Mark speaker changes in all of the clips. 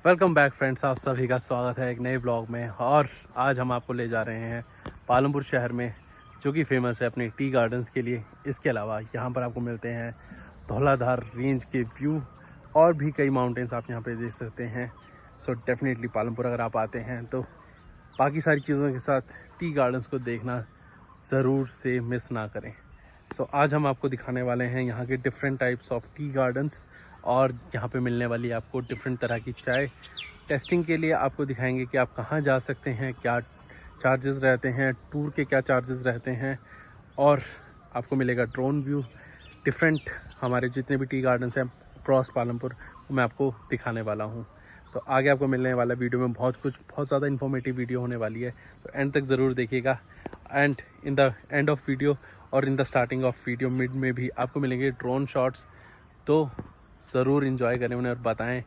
Speaker 1: Welcome back friends, आप सभी का स्वागत है एक नए ब्लॉग में। और आज हम आपको ले जा रहे हैं पालमपुर शहर में, जो कि फेमस है अपने टी गार्डन्स के लिए। इसके अलावा यहाँ पर आपको मिलते हैं धौलाधार रेंज के व्यू और भी कई माउंटेन्स आप यहाँ पे देख सकते हैं। सो डेफिनेटली पालमपुर अगर आप आते हैं तो बाकी सारी चीज़ों के साथ टी गार्डन्स को देखना ज़रूर से मिस ना करें। सो आज हम आपको दिखाने वाले हैं यहाँ के different types of tea gardens और यहाँ पे मिलने वाली आपको डिफरेंट तरह की चाय। टेस्टिंग के लिए आपको दिखाएंगे कि आप कहाँ जा सकते हैं, क्या चार्जेस रहते हैं, टूर के क्या चार्जेस रहते हैं, और आपको मिलेगा ड्रोन व्यू। डिफरेंट हमारे जितने भी टी गार्डन्स हैं क्रॉस पालमपुर, वो मैं आपको दिखाने वाला हूँ। तो आगे आपको मिलने वाला वीडियो में बहुत ज़्यादा इन्फॉर्मेटिव वीडियो होने वाली है, तो एंड तक ज़रूर देखिएगा। And in the end of video और in the starting of video mid में भी आपको मिलेंगे ड्रोन शॉट्स, तो ज़रूर इन्जॉय करें उन्हें और बताएं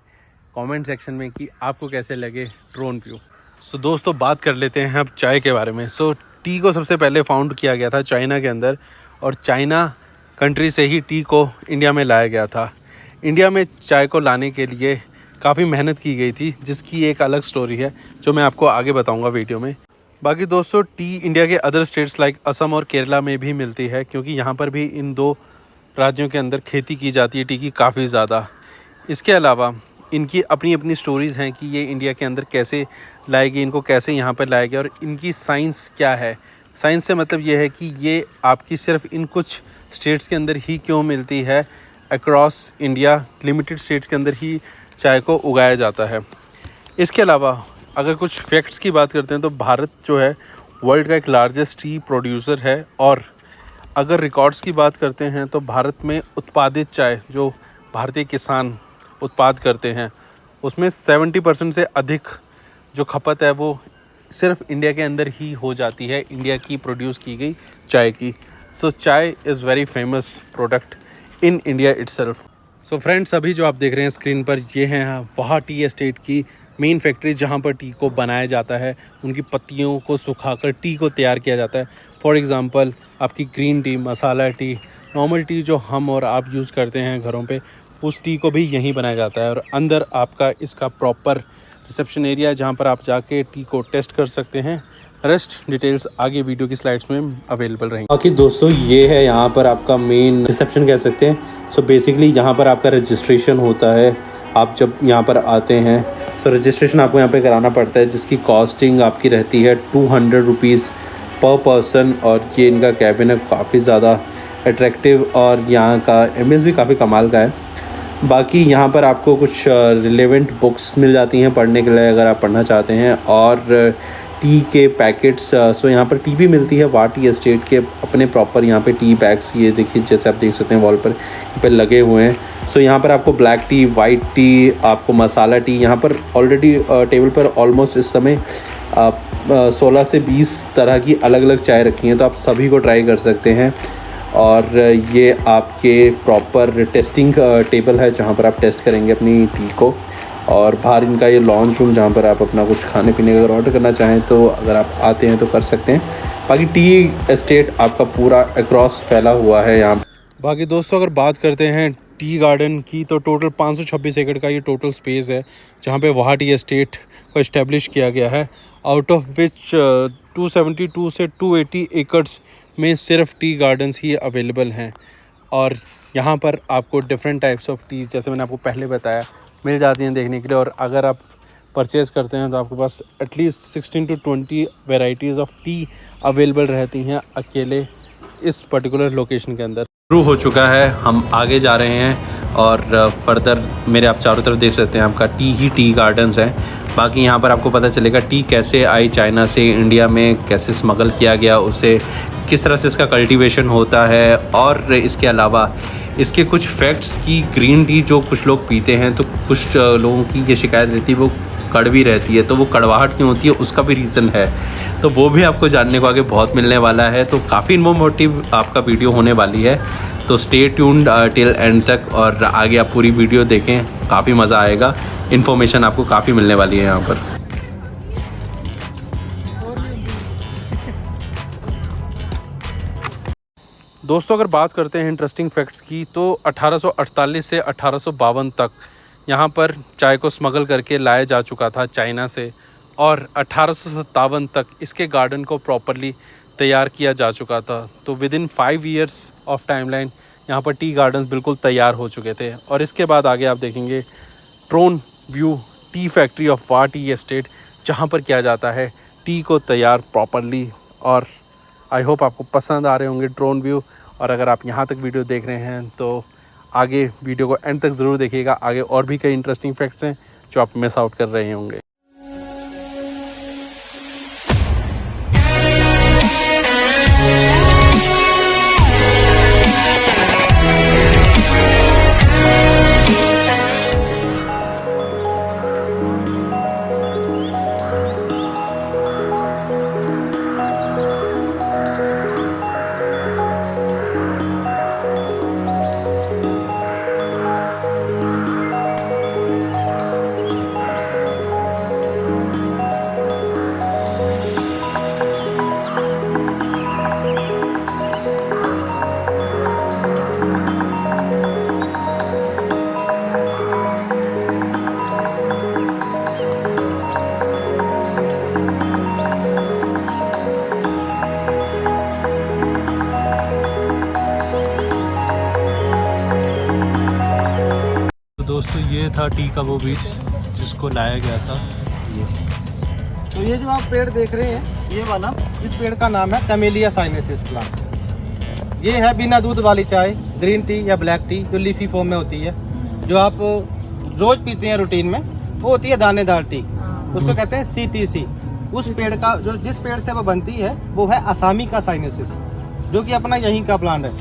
Speaker 1: कमेंट सेक्शन में कि आपको कैसे लगे ड्रोन व्यू। सो दोस्तों, बात कर लेते हैं अब चाय के बारे में। सो टी को सबसे पहले फाउंड किया गया था चाइना के अंदर, और चाइना कंट्री से ही टी को इंडिया में लाया गया था। इंडिया में चाय को लाने के लिए काफ़ी मेहनत की गई थी, जिसकी एक अलग स्टोरी है जो मैं आपको आगे बताऊँगा वीडियो में। बाकी दोस्तों, टी इंडिया के अदर स्टेट्स लाइक असम और केरला में भी मिलती है, क्योंकि यहाँ पर भी इन दो राज्यों के अंदर खेती की जाती है टी की काफ़ी ज़्यादा। इसके अलावा इनकी अपनी अपनी स्टोरीज़ हैं कि ये इंडिया के अंदर कैसे लाएगी, इनको कैसे यहाँ पर लाएगी, और इनकी साइंस क्या है। साइंस से मतलब ये है कि ये आपकी सिर्फ इन कुछ स्टेट्स के अंदर ही क्यों मिलती है, अक्रॉस इंडिया लिमिटेड स्टेट्स के अंदर ही चाय को उगाया जाता है। इसके अलावा अगर कुछ फैक्ट्स की बात करते हैं तो भारत जो है वर्ल्ड का एक लार्जेस्ट टी प्रोड्यूसर है, और अगर रिकॉर्ड्स की बात करते हैं तो भारत में उत्पादित चाय जो भारतीय किसान उत्पाद करते हैं उसमें 70% से अधिक जो खपत है वो सिर्फ इंडिया के अंदर ही हो जाती है, इंडिया की प्रोड्यूस की गई चाय की। सो चाय is very famous product in India itself. So friends, अभी जो आप देख रहे हैं स्क्रीन पर, ये हैं वहाँ टी एस्टेट की मेन फैक्ट्री जहाँ पर टी को बनाया जाता है। उनकी पत्तियों को सुखाकर टी को तैयार किया जाता है। फॉर एग्ज़ाम्पल आपकी ग्रीन टी, मसाला टी, नॉर्मल टी जो हम और आप यूज़ करते हैं घरों पे, उस टी को भी यहीं बनाया जाता है। और अंदर आपका इसका प्रॉपर रिसेप्शन एरिया है जहाँ पर आप जाके टी को टेस्ट कर सकते हैं। रेस्ट डिटेल्स आगे वीडियो की स्लाइड्स में अवेलेबल रहेंगे। बाकी दोस्तों, ये है यहाँ पर आपका मेन रिसेप्शन कह सकते हैं। सो बेसिकली यहाँ पर आपका रजिस्ट्रेशन होता है आप जब यहाँ पर आते हैं। सो रजिस्ट्रेशन आपको यहाँ पे कराना पड़ता है, जिसकी कॉस्टिंग आपकी रहती है 200 रुपीज़ पर पर्सन। और ये इनका कैबिन है काफ़ी ज़्यादा अट्रैक्टिव, और यहाँ का एम्बियंस भी काफ़ी कमाल का है। बाकी यहाँ पर आपको कुछ रिलेवेंट बुक्स मिल जाती हैं पढ़ने के लिए अगर आप पढ़ना चाहते हैं, और टी के पैकेट्स। सो यहाँ पर टी भी मिलती है वाह टी एस्टेट के अपने प्रॉपर यहाँ पे टी बैग्स, ये देखिए जैसे आप देख सकते हैं वॉल पर लगे हुए हैं। सो यहाँ पर आपको ब्लैक टी, वाइट टी, आपको मसाला टी, यहाँ पर ऑलरेडी टेबल पर ऑलमोस्ट इस समय 16 से 20 तरह की अलग अलग चाय रखी हैं, तो आप सभी को ट्राई कर सकते हैं। और ये आपके प्रॉपर टेस्टिंग टेबल है जहाँ पर आप टेस्ट करेंगे अपनी टी को। और बाहर इनका ये लॉन्च रूम जहाँ पर आप अपना कुछ खाने पीने का अगर ऑर्डर करना चाहें तो अगर आप आते हैं तो कर सकते हैं। बाकी टी एस्टेट आपका पूरा अक्रॉस फैला हुआ है यहाँ। बाकी दोस्तों, अगर बात करते हैं टी गार्डन की, तो टोटल 526 एकड़ का ये टोटल स्पेस है जहाँ पे वहाँ टी एस्टेट को इस्टेब्लिश किया गया है। आउट ऑफ विच 272 से 280 एकड़्स में सिर्फ टी गार्डन्स ही अवेलेबल हैं। और यहाँ पर आपको डिफरेंट टाइप्स ऑफ टी, जैसे मैंने आपको पहले बताया, मिल जाती हैं देखने के लिए। और अगर आप परचेज़ करते हैं तो आपके पास at least 16 to 20 varieties of tea available रहती हैं अकेले इस पर्टिकुलर लोकेशन के अंदर। शुरू हो चुका है, हम आगे जा रहे हैं, और फर्दर मेरे आप चारों तरफ देख सकते हैं आपका टी गार्डन्स हैं। बाकी यहाँ पर आपको पता चलेगा टी कैसे आई चाइना से इंडिया में, कैसे स्मगल किया गया उसे, किस तरह से इसका कल्टीवेशन होता है, और इसके अलावा इसके कुछ फैक्ट्स की ग्रीन टी जो कुछ लोग पीते हैं तो कुछ लोगों की ये शिकायत रहती है वो कड़वी रहती है, तो वो कड़वाहट क्यों होती है उसका भी रीज़न है, तो वो भी आपको जानने को आगे बहुत मिलने वाला है। तो काफ़ी इन्फॉर्मेटिव आपका वीडियो होने वाली है, तो स्टे ट्यून्ड टिल एंड तक, और आगे आप पूरी वीडियो देखें, काफ़ी मज़ा आएगा। इन्फॉर्मेशन आपको काफ़ी मिलने वाली है यहाँ पर। दोस्तों, अगर बात करते हैं इंटरेस्टिंग फैक्ट्स की, तो 1848 से 1852 तक यहाँ पर चाय को स्मगल करके लाया जा चुका था चाइना से, और 1857 तक इसके गार्डन को प्रॉपरली तैयार किया जा चुका था। तो with in 5 years of timeline यहाँ पर टी गार्डन्स बिल्कुल तैयार हो चुके थे। और इसके बाद आगे आप देखेंगे tron view tea factory of Wah tea estate, जहाँ पर किया जाता है टी को तैयार प्रॉपरली। और आई होप आपको पसंद आ रहे होंगे ड्रोन व्यू। और अगर आप यहाँ तक वीडियो देख रहे हैं तो आगे वीडियो को एंड तक ज़रूर देखिएगा। आगे और भी कई इंटरेस्टिंग फैक्ट्स हैं जो आप मिस आउट कर रहे होंगे। दोस्तों ये था टी का वो बीज जिसको लाया गया था।
Speaker 2: तो ये जो आप पेड़ देख रहे हैं, ये वाला, इस पेड़ का नाम है कैमेलिया साइनेंसिस प्लांट। ये है बिना दूध वाली चाय, ग्रीन टी या ब्लैक टी, जो लीफी फॉर्म में होती है, जो आप रोज पीते हैं रूटीन में, वो होती है दानेदार टी, उसको कहते हैं CTC। उस पेड़ का जो जिस पेड़ से वो बनती है वो है असामी का साइनेंसिस, जो कि अपना यहीं का प्लांट है।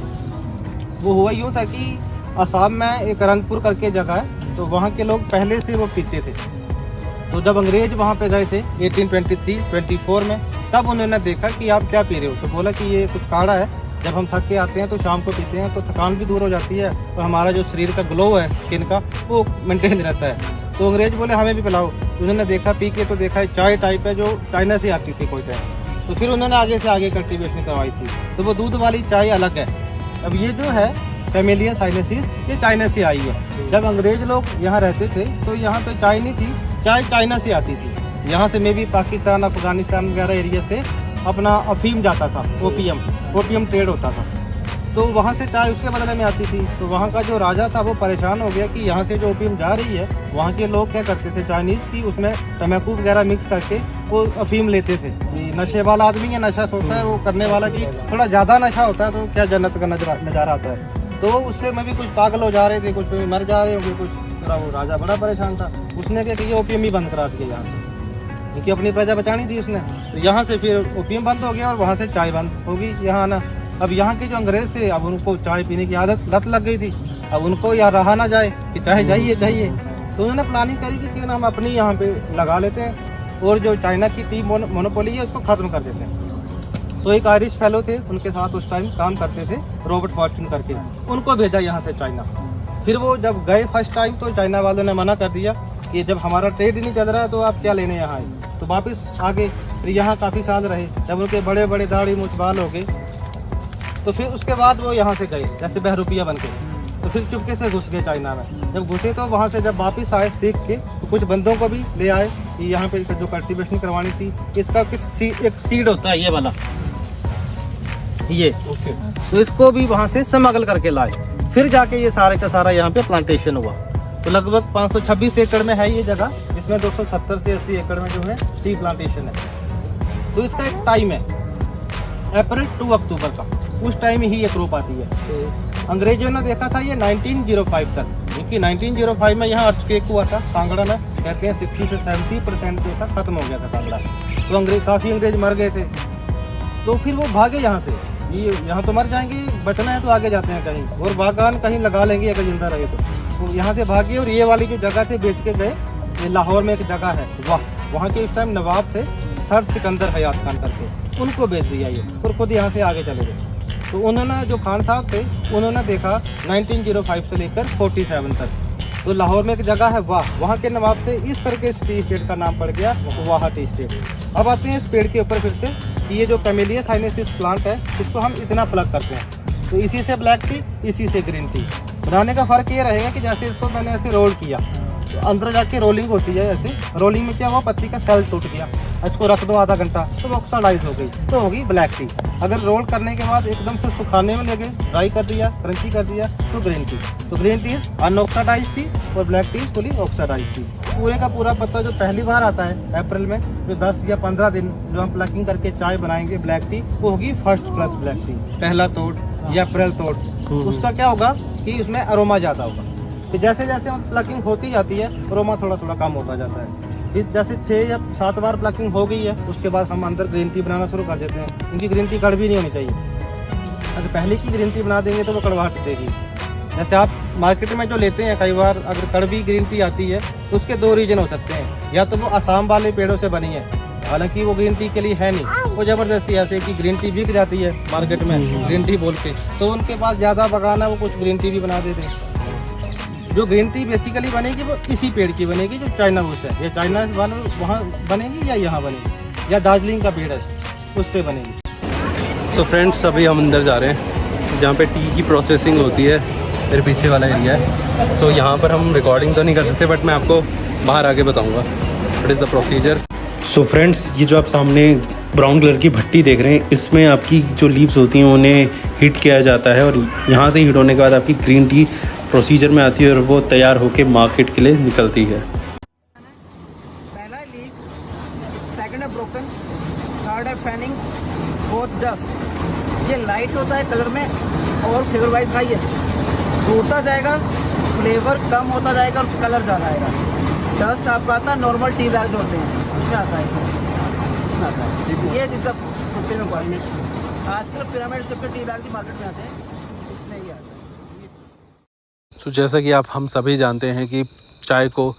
Speaker 2: वो हुआ यूँ था कि असम में एक रंगपुर करके जगह है, तो वहाँ के लोग पहले से वो पीते थे। तो जब अंग्रेज वहाँ पे गए थे 1823-24 में, तब उन्होंने देखा कि आप क्या पी रहे हो, तो बोला कि ये कुछ काढ़ा है, जब हम थक के आते हैं तो शाम को पीते हैं तो थकान भी दूर हो जाती है, तो हमारा जो शरीर का ग्लो है स्किन का वो मेंटेन रहता है। तो अंग्रेज बोले हमें भी पिलाओ। उन्होंने देखा, पी के तो देखा चाय टाइप है जो चाइना से आती थी कोई टाइम, तो फिर उन्होंने आगे से आगे कल्टीवेशन करवाई थी, तो वो दूध वाली चाय अलग है। अब ये जो है कैमेलिया साइनेंसिस, ये चाइना से आई है। जब अंग्रेज लोग यहाँ रहते थे तो यहाँ पे चाय नहीं थी, चाय चाइना से आती थी। यहाँ से मे भी पाकिस्तान, अफगानिस्तान वगैरह एरिया से अपना अफीम जाता था, ओपियम ट्रेड होता था, तो वहाँ से चाय उसके बदले में आती थी। तो वहाँ का जो राजा था वो परेशान हो गया कि यहाँ से जो ओपियम जा रही है, वहाँ के लोग क्या करते थे, चाइनीज़ की उसमें तम्बाकू वगैरह मिक्स करके वो अफीम लेते थे। नशे वाला आदमी है, नशा सोचता है वो करने वाला कि थोड़ा ज़्यादा नशा होता है तो क्या जन्नत का नज़ारा आता है। तो उससे में भी कुछ पागल हो जा रहे थे, कुछ मर जा रहे होंगे, कुछ थोड़ा वो राजा बड़ा परेशान था। उसने क्या किया, ओपियम ही बंद करा दिया यहाँ से, क्योंकि अपनी प्रजा बचानी थी उसने। तो यहाँ से फिर ओपियम बंद हो गया और वहाँ से चाय बंद होगी यहाँ आना। अब यहाँ के जो अंग्रेज थे, अब उनको चाय पीने की लत लग गई थी। अब उनको यहाँ रहा ना जाए कि चाहे चाहिए, तो उन्होंने प्लानिंग करी कि क्यों ना हम अपनी यहाँ पे लगा लेते हैं और जो चाइना की टी मोनोपोली है उसको ख़त्म कर देते हैं। तो एक आयरिश फेलो थे, उनके साथ उस टाइम काम करते थे, रॉबर्ट फॉर्च्यून करके, उनको भेजा यहाँ से चाइना। फिर वो जब गए फर्स्ट टाइम तो चाइना वालों ने मना कर दिया कि जब हमारा ट्रेड ही नहीं चल रहा है तो आप क्या लेने यहाँ आए। तो वापस आ गए, फिर यहाँ काफ़ी साल रहे। जब उनके बड़े बड़े दाढ़ी मूंछ बाल हो गए तो फिर उसके बाद वो यहाँ से गए जैसे बहरूपिया बन के, तो फिर चुपके से घुस गए चाइना में। जब घुसे तो वहाँ से जब वापस आए सीख के, तो कुछ बंदों को भी ले आए कि यहाँ पे जो कल्टीवेशन करवानी थी, इसका एक सीड होता है ये वाला, ये ओके, तो इसको भी वहाँ से स्मगल करके लाए। फिर जाके ये सारे का सारा यहाँ पे प्लांटेशन हुआ। तो लगभग 526 एकड़ में है ये जगह, जिसमें 270 से 80 एकड़ में जो है टी प्लांटेशन है। तो इसका एक टाइम है अप्रैल 2 अक्टूबर का, उस टाइम ही ये क्रॉप आती है। अंग्रेजों ने देखा था ये 1905 तक, क्योंकि 1905 में यहाँ अर्थक्वेक हुआ था कांगड़ा में, कहते हैं 60 से 70% जो था खत्म हो गया था कांगड़ा। तो काफ़ी अंग्रेज मर गए थे, तो फिर वो भागे यहाँ से, ये यहाँ तो मर जाएंगे, बचना है तो आगे जाते हैं कहीं और बागान कहीं लगा लेंगे अगर जिंदा रहे तो यहाँ से भागे। और ये वाली जो जगह थे बेच के गए। ये लाहौर में एक जगह है वहाँ के इस टाइम नवाब थे सर सिकंदर हयात खान करके, उनको बेच दिया ये और खुद यहाँ से आगे चले गए। तो उन्होंने जो खान साहब थे उन्होंने देखा 1905 से लेकर 47 तक, तो लाहौर में एक जगह है वहाँ के नवाब से इस तरह के टी स्टेट का नाम पड़ गया वाह टी स्टेट। अब आते हैं इस पेड़ के ऊपर फिर से कि ये जो कैमेलिया साइनेंसिस प्लांट है इसको हम इतना प्लग करते हैं, तो इसी से ब्लैक टी, इसी से ग्रीन टी बनाने का फ़र्क ये रहेगा कि जैसे इसको मैंने ऐसे रोल किया तो अंदर जाके रोलिंग होती है। ऐसे रोलिंग में क्या हुआ, पत्ती का सेल टूट गया, इसको रख दो आधा घंटा तो ऑक्सीडाइज हो गई, तो होगी ब्लैक टी। अगर रोल करने के बाद एकदम से सुखाने में लगे, ड्राई कर दिया, क्रंची कर दिया, तो ग्रीन टी। तो ग्रीन टी अनऑक्सीडाइज टी और black tea fully oxidize tea. पूरे का पूरा पत्ता जो पहली बार आता है अप्रैल में, जो 10 या 15 दिन जो हम प्लकिंग करके चाय बनाएंगे ब्लैक टी, वो होगी फर्स्ट क्लास ब्लैक टी। पहला तोड़ या अप्रैल तोड़, उसका क्या होगा कि उसमें अरोमा ज़्यादा होगा। तो जैसे जैसे हम प्लकिंग होती जाती है, अरोमा थोड़ा थोड़ा कम होता जाता है। फिर जैसे 6 या 7 बार प्लकिंग हो गई है, उसके बाद हम अंदर ग्रीन टी बनाना शुरू कर देते हैं। इनकी ग्रीन टी कड़वी नहीं होनी चाहिए। अगर पहले की ग्रीन टी बना देंगे तो वो कड़वाहट देगी। जैसे आप मार्केट में जो लेते हैं, कई बार अगर कड़वी ग्रीन टी आती है तो उसके 2 रीजन हो सकते हैं। या तो वो असम वाले पेड़ों से बनी है, हालांकि वो ग्रीन टी के लिए है नहीं, वो ज़बरदस्ती ऐसे कि ग्रीन टी बिक जाती है मार्केट में ग्रीन टी बोल के, तो उनके पास ज़्यादा बगान है, वो कुछ ग्रीन टी भी बना देते हैं। जो ग्रीन टी बेसिकली बनेगी वो इसी पेड़ की बनेगी, जो चाइना वुड है। ये चाइना वाले वहाँ बनेगी या यहाँ बनेगी, या दार्जिलिंग का पेड़ है उससे बनेगी।
Speaker 1: सो फ्रेंड्स, अभी हम अंदर जा रहे हैं जहाँ पे टी की प्रोसेसिंग होती है। मेरे पीछे वाला एरिया है। सो यहाँ पर हम रिकॉर्डिंग तो नहीं कर सकते, बट मैं आपको बाहर आके बताऊँगा what is the procedure. So friends, ये जो आप सामने ब्राउन कलर की भट्टी देख रहे हैं, इसमें आपकी जो लीव्स होती हैं उन्हें हीट किया जाता है, और यहाँ से हीट होने के बाद आपकी ग्रीन टी प्रोसीजर में आती है और वो तैयार होकर मार्केट के लिए निकलती है।
Speaker 3: पहला है लीव्स, सेकंड है ब्रोकन्स, थर्ड है फैनिंग्स, फोर्थ डस्ट। ये लाइट होता है कलर में और फ्लेवर वाइज हाईएस्ट। टूटता जाएगा, फ्लेवर कम होता जाएगा और कलर ज़्यादा आएगा। डस्ट आपका आता है नॉर्मल टी बैग जो होते हैं उसमें आता है, इसमें आता है। ये जिस कुत्ते में आजकल पिरामिड शेप के टी बैग भी मार्केट में आते हैं, इसमें ही आता है।
Speaker 1: तो जैसा कि आप हम सभी जानते हैं कि चाय को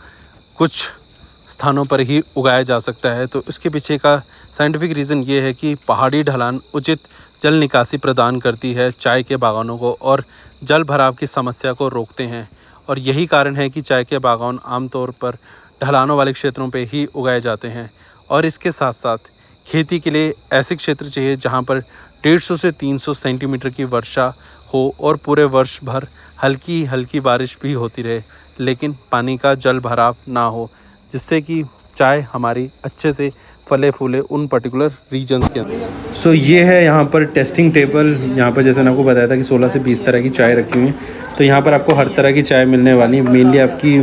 Speaker 1: कुछ स्थानों पर ही उगाया जा सकता है, तो इसके पीछे का साइंटिफिक रीज़न ये है कि पहाड़ी ढलान उचित जल निकासी प्रदान करती है चाय के बागानों को और जल भराव की समस्या को रोकते हैं। और यही कारण है कि चाय के बागान आमतौर पर ढलानों वाले क्षेत्रों पर ही उगाए जाते हैं। और इसके साथ साथ खेती के लिए ऐसे क्षेत्र चाहिए जहाँ पर 150 से 300 सेंटीमीटर की वर्षा हो और पूरे वर्ष भर हल्की हल्की बारिश भी होती रहे, लेकिन पानी का जल भराव ना हो, जिससे कि चाय हमारी अच्छे से फले फूले उन पर्टिकुलर रीजन्स के अंदर। सो ये है यहाँ पर टेस्टिंग टेबल। यहाँ पर जैसे मैंने आपको बताया था कि 16 से 20 तरह की चाय रखी हुई है, तो यहाँ पर आपको हर तरह की चाय मिलने वाली है। मेनली आपकी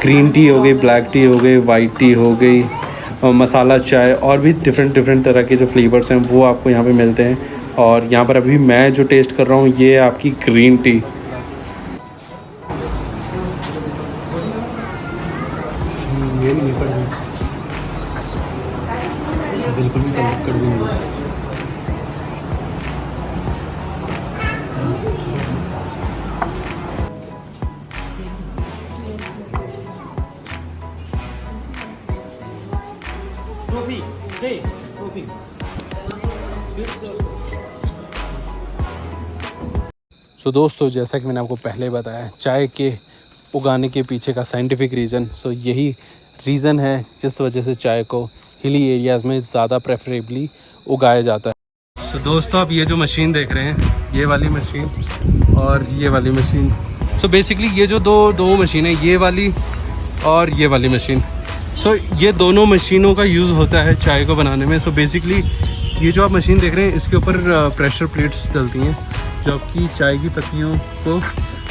Speaker 1: ग्रीन टी हो गई, ब्लैक टी हो गई, वाइट टी हो गई, मसाला चाय, और भी डिफरेंट तरह के जो फ्लेवर्स हैं वो आपको यहाँ पे मिलते हैं। और यहाँ पर अभी मैं जो टेस्ट कर रहा हूँ ये है आपकी ग्रीन टी। ये नहीं बिल्कुल भी कड़वी नहीं है। सो दोस्तों, जैसा कि मैंने आपको पहले बताया, चाय के उगाने के पीछे का साइंटिफिक रीज़न, सो यही रीज़न है जिस वजह से चाय को हिली एरियाज़ में ज़्यादा प्रेफरेबली उगाया जाता है। सो दोस्तों, आप ये जो मशीन देख रहे हैं, ये वाली मशीन और ये वाली मशीन, सो बेसिकली ये जो दो मशीन है, ये वाली और ये वाली मशीन, सो ये दोनों मशीनों का यूज़ होता है चाय को बनाने में। सो बेसिकली ये जो आप मशीन देख रहे हैं, इसके ऊपर प्रेशर प्लेट्स डलती हैं जो आपकी चाय की पत्तियों को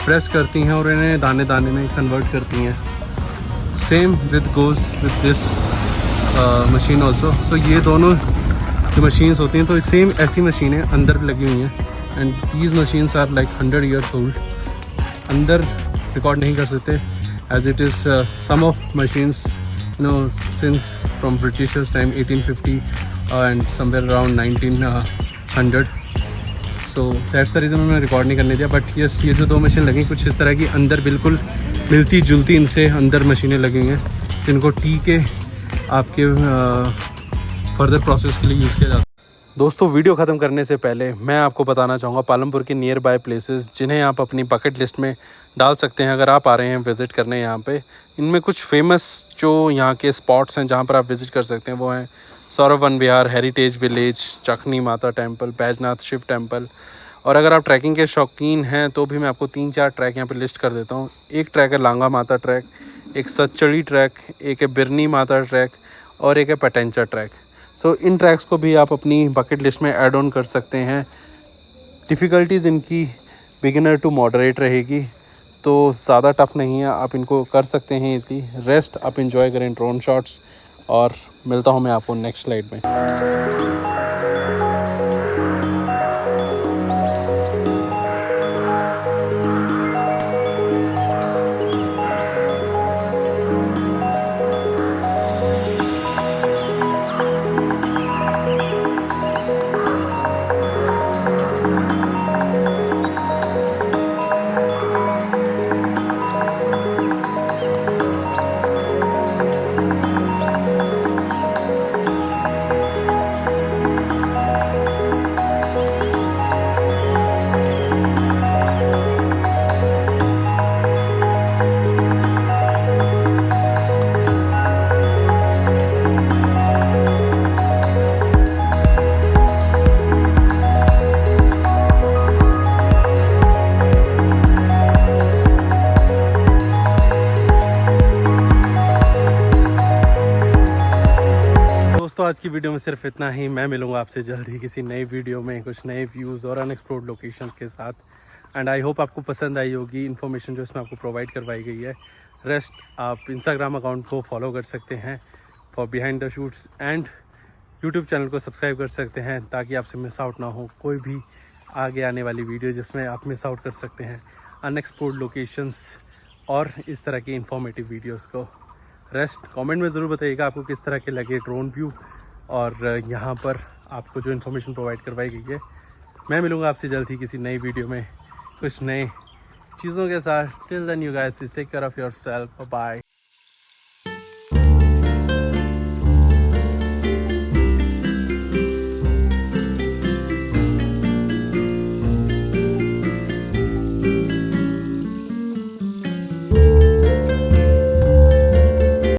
Speaker 1: प्रेस करती हैं और इन्हें दाने दाने में कन्वर्ट करती हैं। Same with goes with this machine also. So ये दोनों जो मशीन्स होती हैं, तो सेम ऐसी मशीनें अंदर लगी हुई हैं, and these machines are like 100 years old. अंदर रिकॉर्ड नहीं कर सकते as it is some of machines since from Britishers time 1850 and somewhere around 1900। So that's the reason मैंने रिकॉर्ड नहीं करने दिया। बट यस, ये जो दो मशीन लगी कुछ इस तरह की अंदर बिल्कुल मिलती जुलती इनसे अंदर मशीनें लगी हुई हैं, जिनको टी के आपके फर्दर प्रोसेस के लिए यूज़ किया जाता है। दोस्तों, वीडियो ख़त्म करने से पहले मैं आपको बताना चाहूँगा पालमपुर के नियर बाय प्लेसेस जिन्हें आप अपनी बकेट लिस्ट में डाल सकते हैं अगर आप आ रहे हैं विज़िट करने यहाँ पे। इनमें कुछ फेमस जो यहाँ के स्पॉट्स हैं जहाँ पर आप विज़िट कर सकते हैं वो हैं सौरभ वन विहार, हेरिटेज विलेज, चखनी माता टेम्पल, बैजनाथ शिव टेम्पल। और अगर आप ट्रैकिंग के शौकीन हैं तो भी मैं आपको 3-4 ट्रैक यहाँ पे लिस्ट कर देता हूँ। एक ट्रैक है लांगा माता ट्रैक, एक सचड़ी ट्रैक, एक है बिरनी माता ट्रैक और एक है पटेंचा ट्रैक। सो इन ट्रैक्स को भी आप अपनी बकेट लिस्ट में ऐड ऑन कर सकते हैं। डिफ़िकल्टीज़ इनकी बिगिनर टू मॉडरेट रहेगी, तो ज़्यादा टफ नहीं है, आप इनको कर सकते हैं इजली। रेस्ट आप इंजॉय करें ड्रोन शॉट्स, और मिलता हूँ मैं आपको नेक्स्ट स्लाइड में। दोस्तों आज की वीडियो में सिर्फ इतना ही। मैं मिलूंगा आपसे जल्द ही किसी नई वीडियो में कुछ नए व्यूज़ और अनएक्सप्लोर्ड लोकेशंस के साथ। एंड आई होप आपको पसंद आई होगी इन्फॉर्मेशन जो इसमें आपको प्रोवाइड करवाई गई है। रेस्ट आप इंस्टाग्राम अकाउंट को फॉलो कर सकते हैं for behind the shoots, and YouTube channel को सब्सक्राइब कर सकते हैं ताकि आपसे मिस आउट ना हो कोई भी आगे आने वाली वीडियो जिसमें आप मिस आउट कर सकते हैं अनएक्सप्लोर्ड लोकेशंस और इस तरह की इंफॉर्मेटिव वीडियोज़ को। रेस्ट कमेंट में ज़रूर बताइएगा आपको किस तरह के लगे ड्रोन व्यू और यहाँ पर आपको जो इन्फॉर्मेशन प्रोवाइड करवाई गई है। मैं मिलूँगा आपसे जल्द ही किसी नई वीडियो में कुछ नए चीज़ों के साथ। Till then you guys take care of yourself, bye.